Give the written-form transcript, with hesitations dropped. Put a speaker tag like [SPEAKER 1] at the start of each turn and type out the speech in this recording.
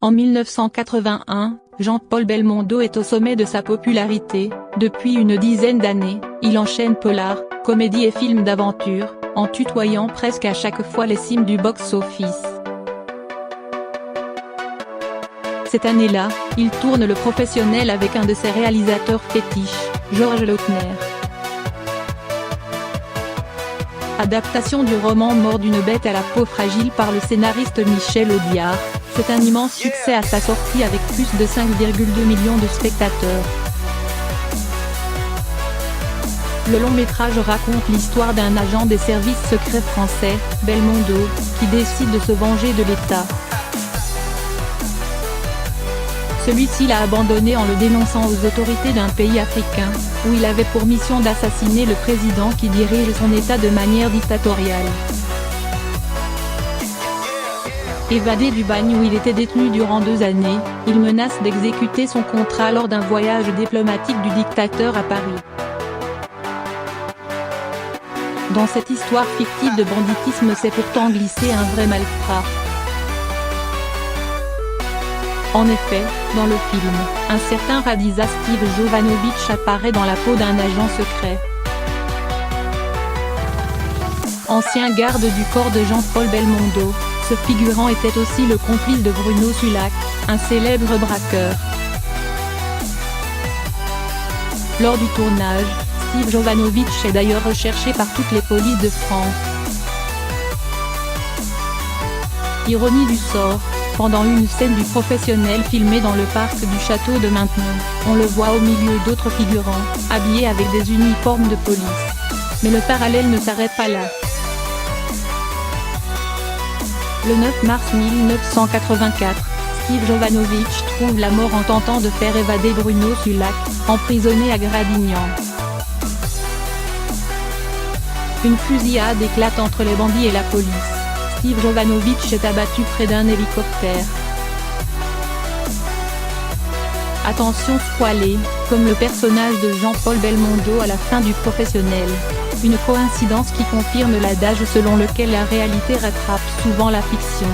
[SPEAKER 1] En 1981, Jean-Paul Belmondo est au sommet de sa popularité. Depuis une dizaine d'années, il enchaîne polars, comédies et films d'aventure, en tutoyant presque à chaque fois les cimes du box-office. Cette année-là, il tourne Le Professionnel avec un de ses réalisateurs fétiches, Georges Lautner. Adaptation du roman Mort d'une bête à la peau fragile par le scénariste Michel Audiard, c'est un immense succès à sa sortie avec plus de 5,2 millions de spectateurs. Le long métrage raconte l'histoire d'un agent des services secrets français, Belmondo, qui décide de se venger de l'État. Celui-ci l'a abandonné en le dénonçant aux autorités d'un pays africain, où il avait pour mission d'assassiner le président qui dirige son État de manière dictatoriale. Évadé du bagne où il était détenu durant 2 années, il menace d'exécuter son contrat lors d'un voyage diplomatique du dictateur à Paris. Dans cette histoire fictive de banditisme s'est pourtant glissé un vrai malfrat. En effet, dans le film, un certain Radiša Steve Jovanović apparaît dans la peau d'un agent secret. Ancien garde du corps de Jean-Paul Belmondo, ce figurant était aussi le complice de Bruno Sulac, un célèbre braqueur. Lors du tournage, Steve Jovanović est d'ailleurs recherché par toutes les polices de France. Ironie du sort, pendant une scène du Professionnel filmée dans le parc du château de Maintenon, on le voit au milieu d'autres figurants, habillés avec des uniformes de police. Mais le parallèle ne s'arrête pas là. Le 9 mars 1984, Steve Jovanović trouve la mort en tentant de faire évader Bruno Sulac, emprisonné à Gradignan. Une fusillade éclate entre les bandits et la police. Steve Jovanović est abattu près d'un hélicoptère. Attention spoilé, comme le personnage de Jean-Paul Belmondo à la fin du Professionnel. Une coïncidence qui confirme l'adage selon lequel la réalité rattrape souvent la fiction.